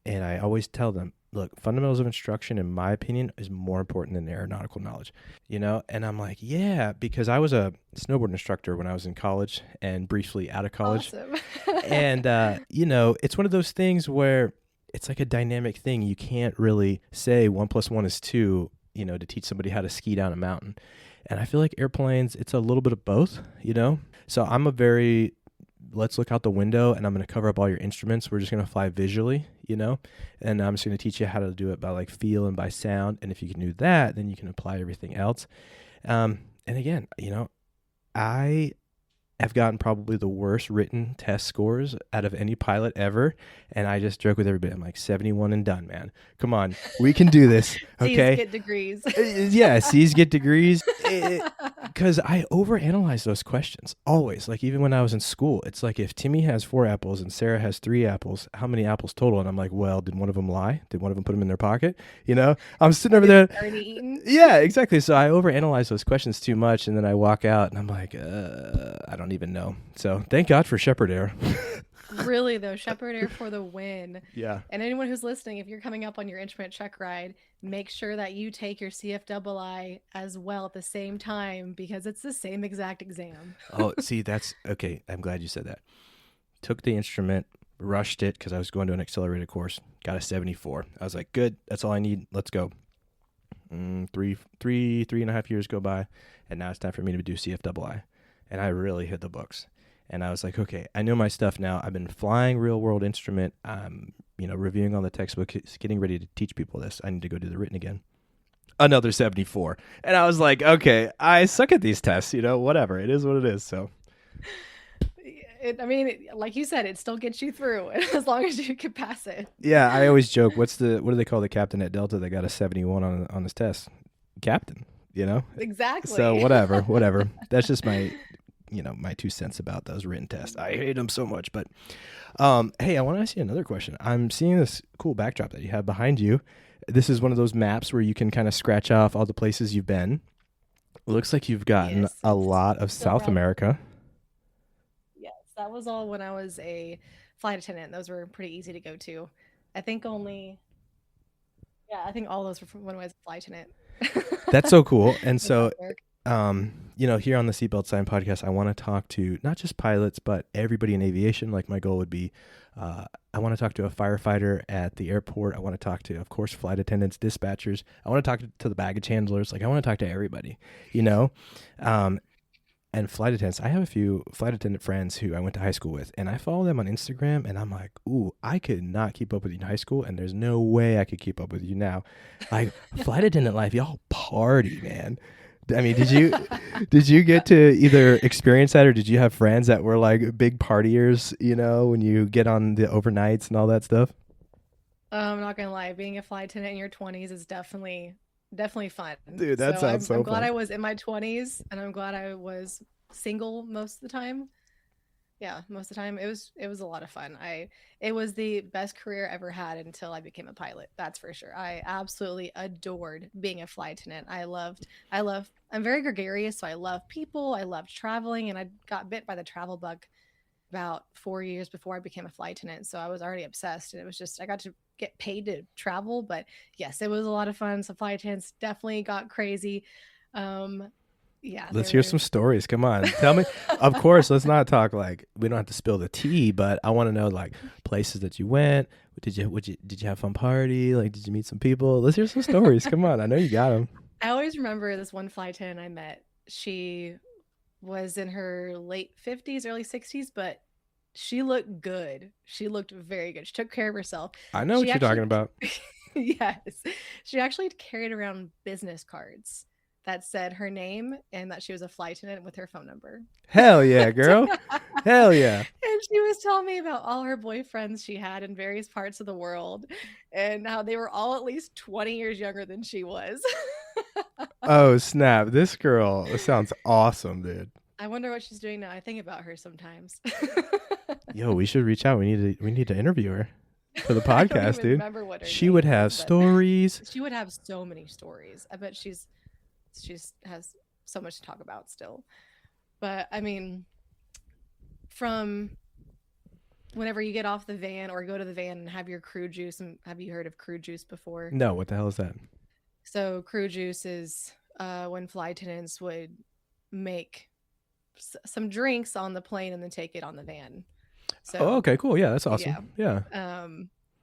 and I always tell them, look, fundamentals of instruction, in my opinion, is more important than aeronautical knowledge, and I'm like, yeah, because I was a snowboard instructor when I was in college and briefly out of college. Awesome. And, it's one of those things where it's like a dynamic thing. You can't really say 1 + 1 is 2, to teach somebody how to ski down a mountain. And I feel like airplanes, it's a little bit of both, So I'm a very, let's look out the window and I'm going to cover up all your instruments. We're just going to fly visually, and I'm just going to teach you how to do it by like feel and by sound. And if you can do that, then you can apply everything else. And again, I have gotten probably the worst written test scores out of any pilot ever. And I just joke with everybody. I'm like, 71 and done, man. Come on. We can do this. Okay. C's get degrees. Yeah. C's get degrees. Because I overanalyze those questions always. Like even when I was in school, it's like if Timmy has 4 apples and Sarah has 3 apples, how many apples total? And I'm like, well, did one of them lie? Did one of them put them in their pocket? I'm sitting over there. Already eaten? Yeah, exactly. So I overanalyze those questions too much, and then I walk out and I'm like, I don't even know. So thank God for Shepherd Air. Really though, Shepherd Air for the win. Yeah. And anyone who's listening, if you're coming up on your instrument check ride, make sure that you take your CFII as well at the same time, because it's the same exact exam. Oh, see, that's okay. I'm glad you said that. Took the instrument, rushed it because I was going to an accelerated course, got a 74. I was like, good, that's all I need. Let's go. 3.5 years go by, and now it's time for me to do CFII. And I really hit the books. And I was like, okay, I know my stuff now. I've been flying real world instrument. I'm, reviewing all the textbooks, getting ready to teach people this. I need to go do the written again. Another 74. And I was like, okay, I suck at these tests, whatever. It is what it is. So, like you said, it still gets you through as long as you can pass it. Yeah, I always joke, what do they call the captain at Delta that got a 71 on his test? Captain, Exactly. So whatever. That's just my my 2 cents about those written tests. I hate them so much. But hey, I want to ask you another question. I'm seeing this cool backdrop that you have behind you. This is one of those maps where you can kind of scratch off all the places you've been. It looks like you've gotten a lot of South America. Yes, that was all when I was a flight attendant. Those were pretty easy to go to. I think all those were from when I was a flight attendant. That's so cool. And so here on the Seatbelt Sign podcast, I want to talk to not just pilots, but everybody in aviation. Like my goal would be, I want to talk to a firefighter at the airport. I want to talk to, of course, flight attendants, dispatchers. I want to talk to the baggage handlers. Like I want to talk to everybody, And flight attendants, I have a few flight attendant friends who I went to high school with, and I follow them on Instagram, and I'm like, ooh, I could not keep up with you in high school, and there's no way I could keep up with you now. Like, flight attendant life, y'all party, man. I mean, did you get to either experience that, or did you have friends that were like big partiers, you know, when you get on the overnights and all that stuff? I'm not gonna lie, being a flight attendant in your 20s is definitely fun. Dude, that So sounds so I'm glad fun. I was in my 20s, and I'm glad I was single most of the time. Yeah, most of the time it was a lot of fun. I It was the best career I ever had until I became a pilot. That's for sure. I absolutely adored being a flight attendant. I'm very gregarious, so I love people. I loved traveling, and I got bit by the travel bug about 4 years before I became a flight attendant. So I was already obsessed, and it was just I got to get paid to travel. But yes, it was a lot of fun. So flight attendants definitely got crazy. Um, yeah, Let's there hear were. some stories. Come on. Tell me. Of course, let's not talk like we don't have to spill the tea, but I want to know like places that you went. Did you have fun party? Like, did you meet some people? Let's hear some stories. Come on. I know you got them. I always remember this one flight attendant I met. She was in her late 50s, early 60s, but she looked good. She looked very good. She took care of herself. I know She what you're talking actually, about. yes, she actually carried around business cards that said her name and that she was a flight attendant with her phone number. Hell yeah, girl. Hell yeah. And she was telling me about all her boyfriends she had in various parts of the world and how they were all at least 20 years younger than she was. Oh, snap. This girl sounds awesome, dude. I wonder what she's doing now. I think about her sometimes. Yo, we should reach out. We need to interview her for the I don't podcast, even dude. remember what her She would name have is, but stories. she would have so many stories. I bet she's has so much to talk about still. But I mean, from whenever you get off the van or go to the van and have your crew juice, and have you heard of crew juice before? No, what the hell is that? So crew juice is when flight attendants would make some drinks on the plane and then take it on the van. Oh, So okay, cool. Yeah, that's yeah, awesome. Yeah.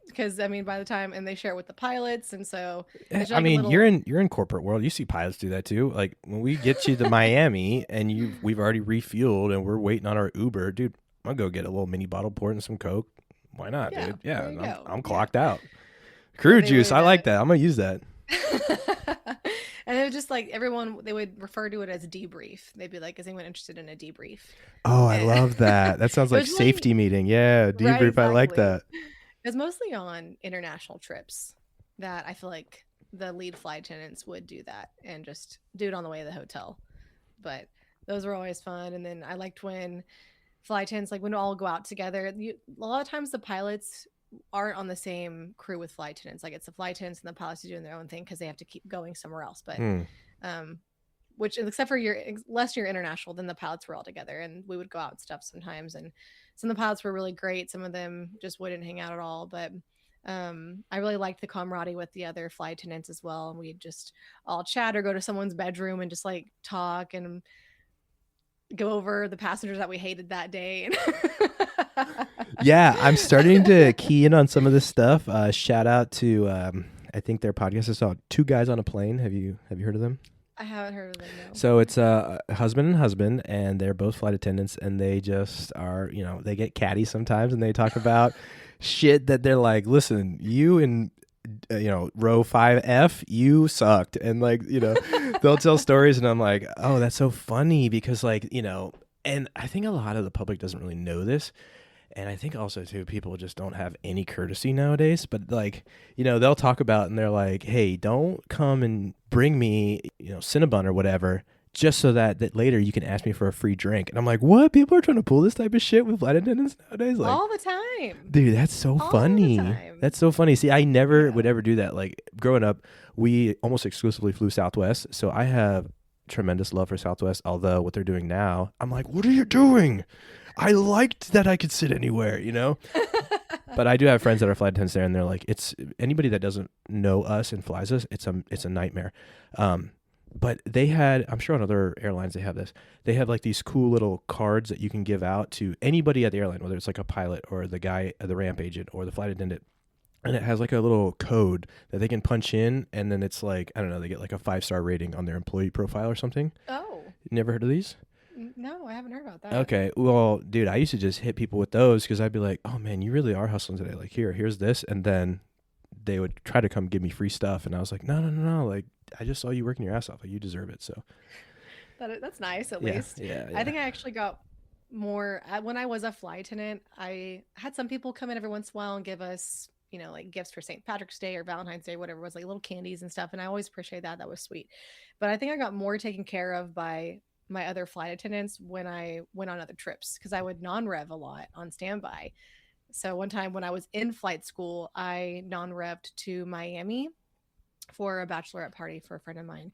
because I mean, by the time and they share it with the pilots, and so it's I like a mean, you're little in corporate world. You see pilots do that too. Like when we get you to Miami and we've already refueled and we're waiting on our Uber, dude. I'm gonna go get a little mini bottle, pour it in some Coke. Why not, yeah. dude? Yeah, There you go. I'm Yeah, clocked out. so Crew they juice. would I like that. I'm gonna use that. and it was just like everyone they would refer to it as debrief. They'd be like, "Is anyone interested in a debrief?" Oh, I And love that. That sounds it like was really safety meeting. Yeah, right, debrief. I like exactly. that. It was mostly on international trips that I feel like the lead flight attendants would do that and just do it on the way to the hotel. But those were always fun. And then I liked when flight attendants, like when we all go out together, a lot of times the pilots aren't on the same crew with flight attendants. Like it's the flight attendants and the pilots are doing their own thing because they have to keep going somewhere else. But Hmm. um, which except for unless you're international, then the pilots were all together and we would go out and stuff sometimes. And some of the pilots were really great. Some of them just wouldn't hang out at all. But I really liked the camaraderie with the other flight attendants as well. And we'd just all chat or go to someone's bedroom and just like talk and go over the passengers that we hated that day. Yeah, I'm starting to key in on some of this stuff. Shout out to I think their podcast is called Two Guys on a Plane. Have you heard of them? I haven't heard of them, no. So it's a husband and husband, and they're both flight attendants, and they just are, they get catty sometimes, and they talk about shit that they're like, listen, you in, row 5F, you sucked. And like, they'll tell stories, and I'm like, oh, that's so funny because like, and I think a lot of the public doesn't really know this. And I think also too, people just don't have any courtesy nowadays. But like, they'll talk about and they're like, "Hey, don't come and bring me, Cinnabon or whatever, just so that later you can ask me for a free drink." And I'm like, "What? People are trying to pull this type of shit with flight attendants nowadays?" Like, All the time. dude, that's so All the funny. time. That's so funny. See, I never Yeah. would ever do that. Like growing up, we almost exclusively flew Southwest, so I have tremendous love for Southwest. Although what they're doing now, I'm like, "What are you doing?" I liked that I could sit anywhere, But I do have friends that are flight attendants there, and they're like, it's anybody that doesn't know us and flies us, it's a nightmare. But they had, I'm sure on other airlines they have this. They have like these cool little cards that you can give out to anybody at the airline, whether it's like a pilot or the guy, the ramp agent or the flight attendant. And it has like a little code that they can punch in, and then it's like, I don't know, they get like a 5-star rating on their employee profile or something. Oh, You never heard of these? No, I haven't heard about that. Okay, well, dude, I used to just hit people with those because I'd be like, "Oh man, you really are hustling today. Like, here's this," and then they would try to come give me free stuff, and I was like, "No, no, no, no! Like, I just saw you working your ass off. Like, you deserve it." So, That's nice, at yeah, least. yeah, I yeah. think I actually got more when I was a flight attendant. I had some people come in every once in a while and give us, like gifts for St. Patrick's Day or Valentine's Day, whatever it was, like little candies and stuff. And I always appreciate that. That was sweet. But I think I got more taken care of by my other flight attendants when I went on other trips because I would non-rev a lot on standby. So one time when I was in flight school, I non-revved to Miami for a bachelorette party for a friend of mine,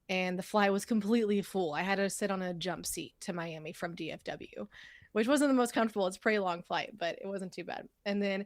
and the flight was completely full. I had to sit on a jump seat to Miami from DFW, which wasn't the most comfortable. It's a pretty long flight, but it wasn't too bad. And then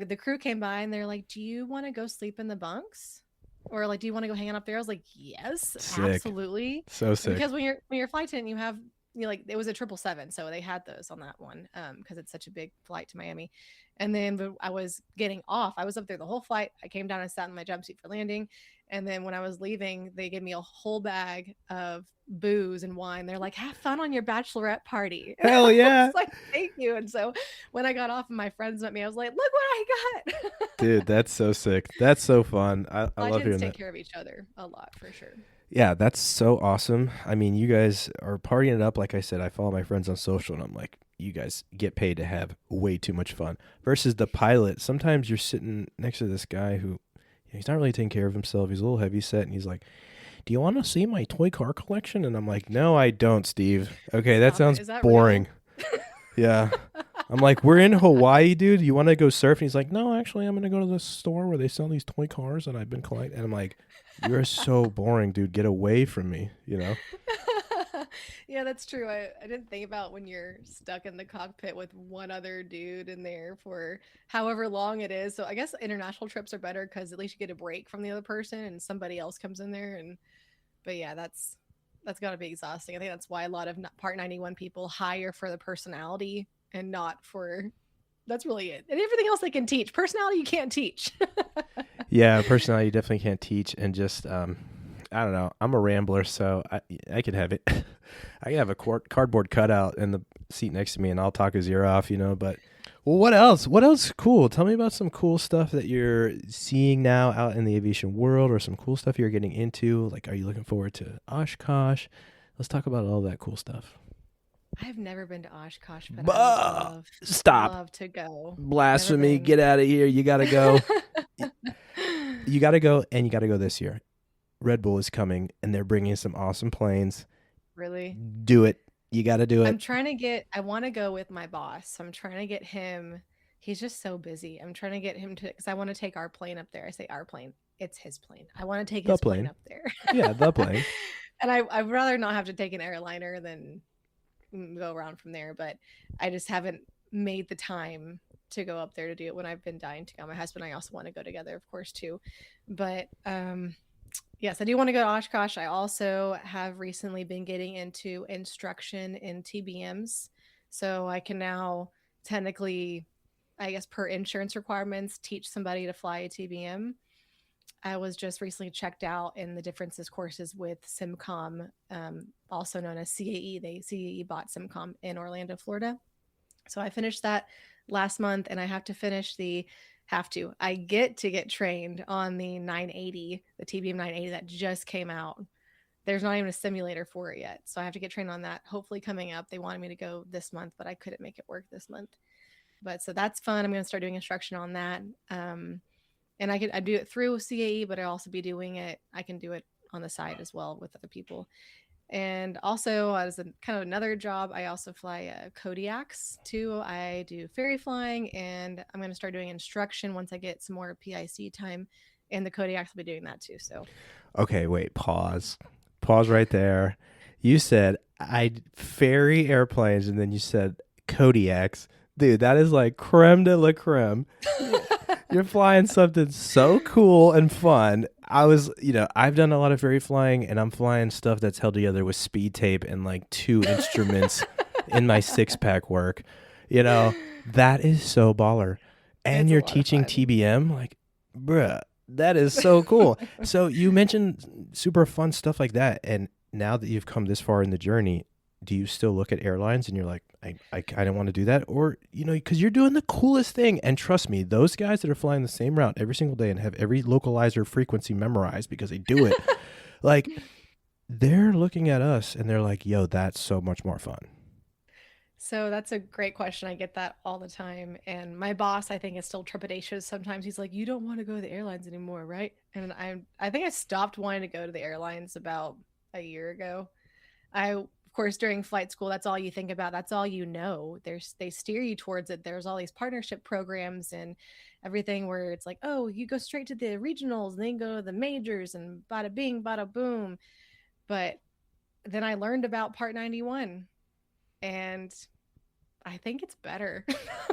the crew came by and they're like, "Do you want to go sleep in the bunks? Or like, do you want to go hang out up there?" I was like, "Yes, Sick. absolutely." So sick. Because when you're a flight attendant, you have like it was a 777, so they had those on that one because it's such a big flight to Miami. And then I was getting off. I was up there the whole flight. I came down and sat in my jump seat for landing. And then when I was leaving, they gave me a whole bag of booze and wine. They're like, "Have fun on your bachelorette party." And Hell I yeah, was like, "Thank you." And so when I got off and my friends met me, I was like, "Look what I got." dude, that's so sick. That's so fun. I Flight love hearing attendants take that. care of each other a lot for sure. Yeah, that's so awesome. I mean, you guys are partying it up. Like I said, I follow my friends on social, and I'm like, you guys get paid to have way too much fun. Versus the pilot, sometimes you're sitting next to this guy who he's not really taking care of himself. He's a little heavy set, and he's like, "Do you want to see my toy car collection?" And I'm like, "No, I don't, Steve." Okay, that Stop it. sounds Is that boring. real? Yeah. I'm like, "We're in Hawaii, dude. You want to go surf?" And he's like, "No, actually, I'm going to go to the store where they sell these toy cars that I've been collecting." And I'm like, "You're so boring, dude. Get away from me," you know? Yeah, that's true. I didn't think about when you're stuck in the cockpit with one other dude in there for however long it is. So I guess international trips are better because at least you get a break from the other person and somebody else comes in there. But yeah, that's got to be exhausting. I think that's why a lot of Part 91 people hire for the personality and not for. That's really it. And everything else they can teach. Personality you can't teach. Yeah, personality you definitely can't teach. And just, I don't know. I'm a rambler, so I could have it. I could have a cardboard cutout in the seat next to me, and I'll talk his ear off, But, well, what else? What else is cool? Tell me about some cool stuff that you're seeing now out in the aviation world, or some cool stuff you're getting into. Like, are you looking forward to Oshkosh? Let's talk about all that cool stuff. I've never been to Oshkosh, but I would love to go. Blasphemy. Never been. Get out of here. You got to go. You got to go, and you got to go this year. Red Bull is coming, and they're bringing some awesome planes. Really? Do it. You got to do it. I want to go with my boss. So I'm trying to get him. He's just so busy. I'm trying to get him to, because I want to take our plane up there. I say our plane. It's his plane. I want to take his plane up there. Yeah, the plane. And I'd rather not have to take an airliner than go around from there. But I just haven't made the time to go up there to do it when I've been dying to go. My husband and I also want to go together, of course, too. But yes, I do want to go to Oshkosh. I also have recently been getting into instruction in TBMs. So I can now technically, I guess, per insurance requirements, teach somebody to fly a TBM. I was just recently checked out in the differences courses with SimCom, also known as CAE. CAE bought SimCom in Orlando, Florida. So I finished that last month, and I have to finish I get to get trained on the 980, the TBM 980 that just came out. There's not even a simulator for it yet. So I have to get trained on that, hopefully coming up. They wanted me to go this month, but I couldn't make it work this month. But so that's fun. I'm going to start doing instruction on that. And I do it through CAE, but I also be doing it. I can do it on the side as well with other people. And also, as kind of another job, I also fly Kodiaks too. I do ferry flying, and I'm going to start doing instruction once I get some more PIC time. And the Kodiaks will be doing that too. So, okay, wait, pause right there. You said I ferry airplanes, and then you said Kodiaks. Dude, that is like creme de la creme. You're flying something so cool and fun. I've done a lot of ferry flying, and I'm flying stuff that's held together with speed tape and like 2 instruments in my 6-pack work. That is so baller. And you're teaching TBM, like, bruh, that is so cool. So you mentioned super fun stuff like that, and now that you've come this far in the journey, do you still look at airlines and you're like, I kind of want to do that? Or, because you're doing the coolest thing. And trust me, those guys that are flying the same route every single day and have every localizer frequency memorized because they do it, like, they're looking at us and they're like, yo, that's so much more fun. So that's a great question. I get that all the time. And my boss, I think, is still trepidatious. Sometimes he's like, "You don't want to go to the airlines anymore, right?" And I think I stopped wanting to go to the airlines about a year ago. Of course, during flight school, that's all you think about. That's all you know. They steer you towards it. There's all these partnership programs and everything where it's like, oh, you go straight to the regionals, and then go to the majors, and bada bing, bada boom. But then I learned about Part 91, and I think it's better.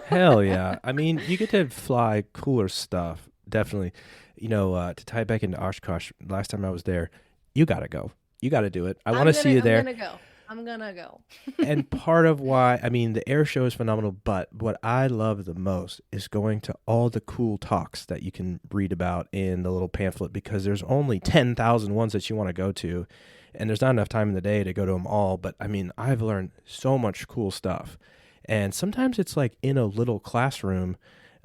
Hell yeah. I mean, you get to fly cooler stuff. Definitely. To tie it back into Oshkosh, last time I was there, you got to go. You got to do it. I want to see you there. I'm going to go. And part of why, I mean, the air show is phenomenal, but what I love the most is going to all the cool talks that you can read about in the little pamphlet, because there's only 10,000 ones that you want to go to, and there's not enough time in the day to go to them all. But I mean, I've learned so much cool stuff. And sometimes it's like in a little classroom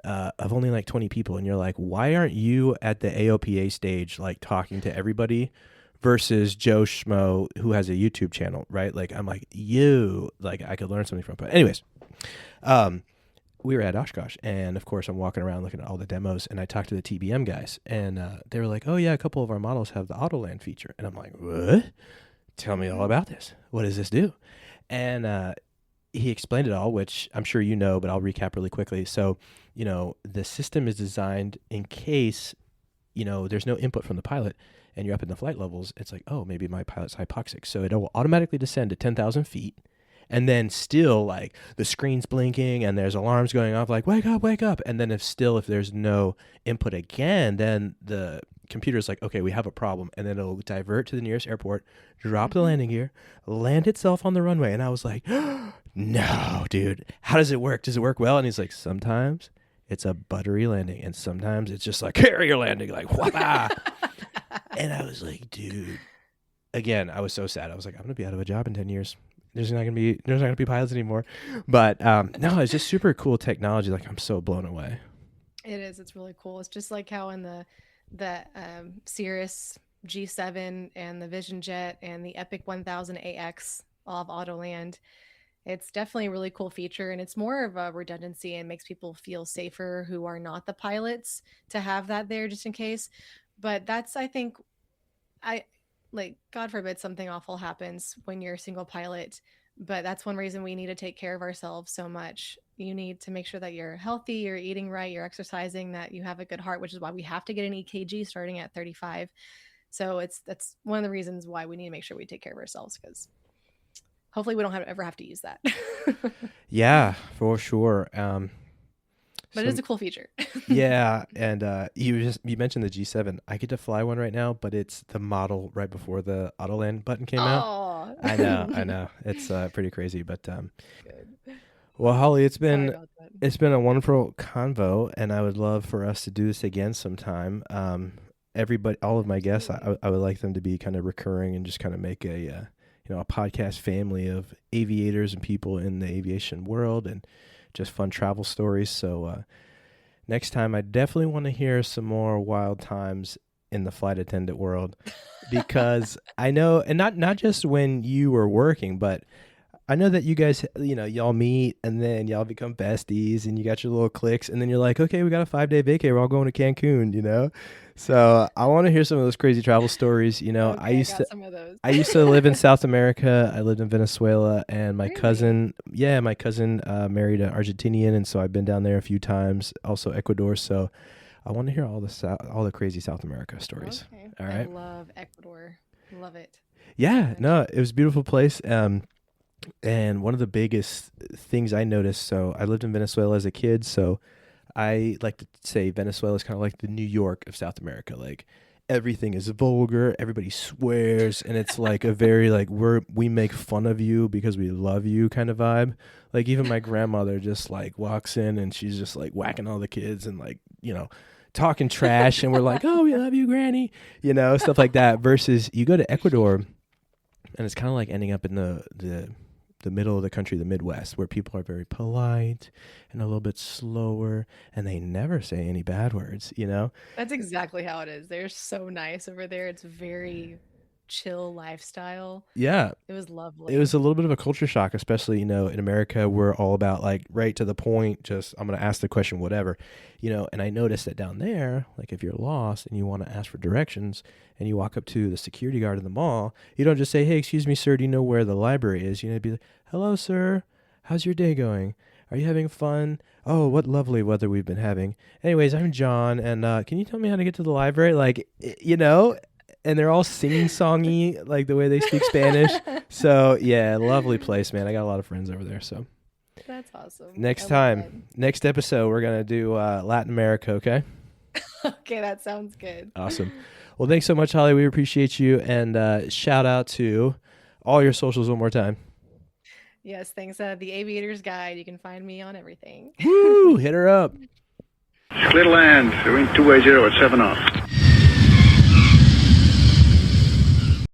of only like 20 people. And you're like, why aren't you at the AOPA stage, like talking to everybody versus Joe Schmo who has a YouTube channel, right? Like, I'm like, I could learn something from it. But anyways, we were at Oshkosh, and of course I'm walking around looking at all the demos, and I talked to the TBM guys, and they were like, oh yeah, a couple of our models have the Autoland feature. And I'm like, what? Tell me all about this. What does this do? And he explained it all, which I'm sure you know, but I'll recap really quickly. So, the system is designed in case, there's no input from the pilot and you're up in the flight levels. It's like, oh, maybe my pilot's hypoxic. So it will automatically descend to 10,000 feet. And then still, like, the screen's blinking and there's alarms going off, like, wake up, wake up. And then if there's no input again, then the computer's like, okay, we have a problem. And then it'll divert to the nearest airport, drop the landing gear, land itself on the runway. And I was like, no, dude, how does it work? Does it work well? And he's like, sometimes it's a buttery landing, and sometimes it's just like carrier landing, like, whapa. And I was like, dude, again, I was so sad. I was like, I'm going to be out of a job in 10 years. There's not going to be pilots anymore. But no, it's just super cool technology. Like, I'm so blown away. It is. It's really cool. It's just like how in the Cirrus G7 and the Vision Jet and the Epic 1000 AX all have Autoland. It's definitely a really cool feature, and it's more of a redundancy and makes people feel safer who are not the pilots to have that there just in case. But that's, I think, God forbid something awful happens when you're a single pilot, but that's one reason we need to take care of ourselves so much. You need to make sure that you're healthy, you're eating right, you're exercising, that you have a good heart, which is why we have to get an EKG starting at 35. So that's one of the reasons why we need to make sure we take care of ourselves, because hopefully we don't ever have to use that. Yeah, for sure. But it is a cool feature. Yeah, and you mentioned the G7. I get to fly one right now, but it's the model right before the Autoland button came out. I know. It's pretty crazy, but Good. well, Holly, it's been a wonderful convo, and I would love for us to do this again sometime. Everybody, all of my guests, I would like them to be kind of recurring and just kind of make a podcast family of aviators and people in the aviation world, and just fun travel stories. So next time, I definitely want to hear some more wild times in the flight attendant world, because I know, and not just when you were working, but I know that you guys, y'all meet and then y'all become besties and you got your little cliques, and then you're like, okay, we got a 5-day vacay, we're all going to Cancun, So I want to hear some of those crazy travel stories. Okay, I used I used to live in South America. I lived in Venezuela, and my Really? cousin married an Argentinian, and so I've been down there a few times. Also Ecuador. So I want to hear all the crazy South America stories. Okay. All right. I love Ecuador. Love it. Yeah, no, it was a beautiful place. And one of the biggest things I noticed, so I lived in Venezuela as a kid, so I like to say Venezuela is kind of like the New York of South America. Like, everything is vulgar, everybody swears, and it's like a very like we make fun of you because we love you kind of vibe. Like, even my grandmother just like walks in and she's just like whacking all the kids and like, talking trash, and we're like, oh, we love you, Granny, stuff like that. Versus you go to Ecuador, and it's kind of like ending up in the the middle of the country, the Midwest, where people are very polite and a little bit slower, and they never say any bad words, you know? That's exactly how it is. They're so nice over there. It's very chill lifestyle. Yeah. It was It lovely. was a little bit of a culture shock, especially, you know, in America, we're all about like right to the point, just I'm going to ask the question, whatever, you know, and I noticed that down there, like if you're lost and you want to ask for directions and you walk up to the security guard in the mall, you don't just say, hey, excuse me, sir, do you know where the library is? You know, be like, hello, sir, how's your day going? Are you having fun? Oh, what lovely weather we've been having. Anyways, I'm John, and can you tell me how to get to the library? Like, you know, and they're all singing songy, like the way they speak Spanish. So yeah, lovely place, man. I got a lot of friends over there. So That's awesome. next I love time, next episode, we're gonna do Latin America. Okay. it. Okay, that sounds good. Awesome. Well, thanks so much, Holly. We appreciate you, and shout out to all your socials one more time. Yes, thanks. The Aviator's Guide. You can find me on everything. Woo! Hit her up. Clear to land. Wind 280 at 7 off.